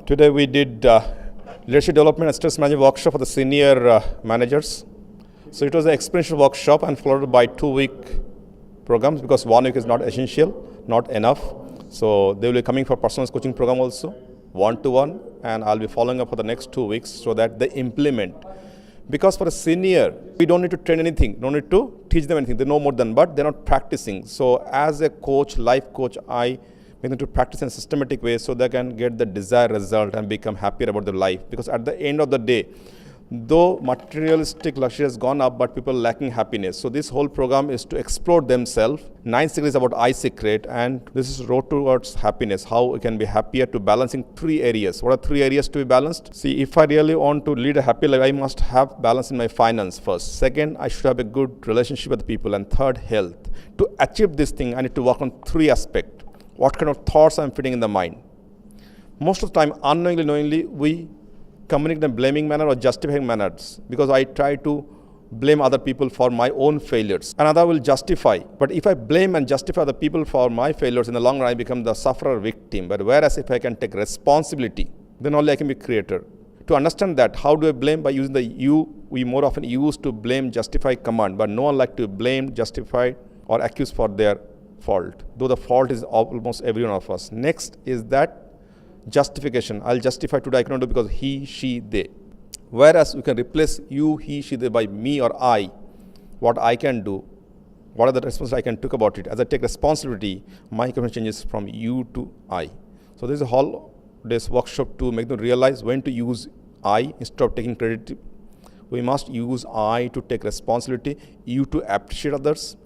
Today we did leadership development and stress management workshop for the senior managers. So it was an experiential workshop and followed by 2-week programs because 1 week is not essential, not enough. So they will be coming for personalized coaching program also, one-to-one, and I'll be following up for the next 2 weeks so that they implement. Because for a senior, we don't need to train anything, don't need to teach them anything. They know more than, but they're not practicing. So as a coach, life coach, I make them to practice in a systematic way so they can get the desired result and become happier about their life. Because at the end of the day, though materialistic luxury has gone up, but people are lacking happiness. So this whole program is to explore themselves. 9 secrets about I Secret, and this is road towards happiness, how we can be happier to balancing 3 areas. What are 3 areas to be balanced? See, if I really want to lead a happy life, I must have balance in my finance first. Second, I should have a good relationship with people. And third, health. To achieve this thing, I need to work on 3 aspects. What kind of thoughts I'm feeding in the mind. Most of the time, unknowingly, knowingly, we communicate in a blaming manner or justifying manners, because I try to blame other people for my own failures. Another will justify. But if I blame and justify other people for my failures, in the long run, I become the sufferer victim. But whereas if I can take responsibility, then only I can be creator. To understand that, how do I blame? By using the you. We more often use to blame, justify command, but no one like to blame, justify, or accuse for their fault, though the fault is almost every one of us. Next is that justification. I'll justify today I cannot do because he, she, they. Whereas we can replace you, he, she, they by me or I. What I can do, what are the responsibilities I can take about it. As I take responsibility, my commitment changes from you to I. So this is a whole day's workshop to make them realize when to use I instead of taking credit. We must use I to take responsibility, you to appreciate others,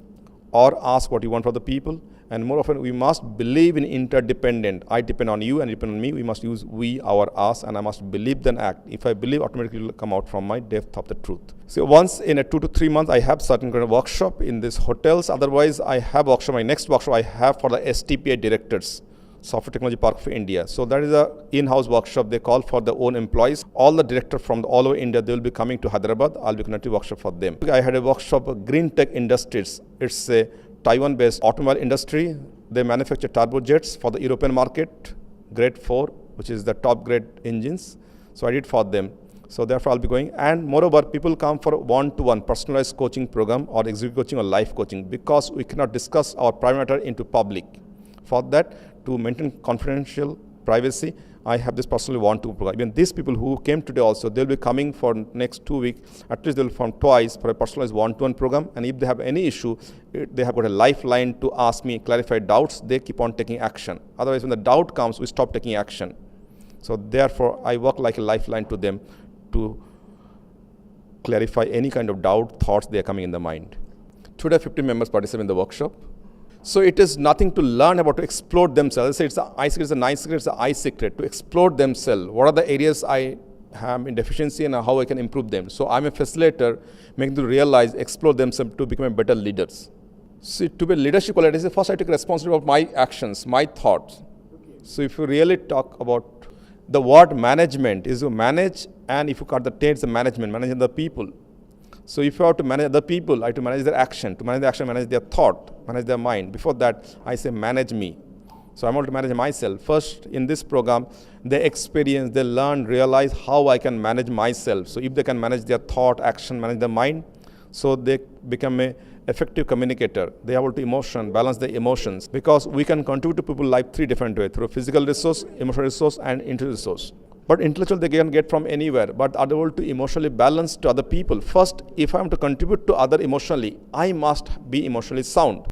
or ask what you want from the people. And more often, we must believe in interdependent. I depend on you and you depend on me. We must use we, our, us, and I must believe then act. If I believe, automatically it will come out from my depth of the truth. So once in a 2 to 3 months, I have certain kind of workshop in these hotels. Otherwise, I have workshop. My next workshop I have for the STPI directors, Software Technology Park of India. So that is a in-house workshop. They call for their own employees. All the directors from all over India, they will be coming to Hyderabad. I'll be conducting a workshop for them. I had a workshop of Green Tech Industries. It's a Taiwan-based automobile industry. They manufacture turbojets for the European market, grade 4, which is the top grade engines. So I did for them. So therefore I'll be going. And moreover, people come for one-to-one personalized coaching program or executive coaching or life coaching, because we cannot discuss our private matter into public. For that, to maintain confidential privacy, I have this personally one-to-one program. Even these people who came today also, they'll be coming for next 2 weeks. At least they'll come twice for a personalized one-to-one program. And if they have any issue, they have got a lifeline to ask me, clarify doubts. They keep on taking action. Otherwise, when the doubt comes, we stop taking action. So therefore, I work like a lifeline to them to clarify any kind of doubt, thoughts they are coming in the mind. Today, 50 members participate in the workshop. So it is nothing to learn about, to explore themselves. It's the I secret, it's the 9 secrets, it's the I secret, to explore themselves. What are the areas I am in deficiency and how I can improve them? So I'm a facilitator, making them realize, explore themselves to become better leaders. See, to be leadership qualities, first I take responsibility of my actions, my thoughts. So if you really talk about the word management, is you manage, and if you cut the tail, it's the management, managing the people. So if you have to manage other people, I have to manage their action. To manage the action, manage their thought, manage their mind. Before that, I say manage me. So I'm able to manage myself. First, in this program, they experience, they learn, realize how I can manage myself. So if they can manage their thought, action, manage their mind, so they become an effective communicator. They are able to emotion, balance their emotions. Because we can contribute to people's life 3 different ways, through physical resource, emotional resource, and intellectual resource. But intellectual they can get from anywhere, but are able to emotionally balance to other people. First, if I am to contribute to other emotionally, I must be emotionally sound.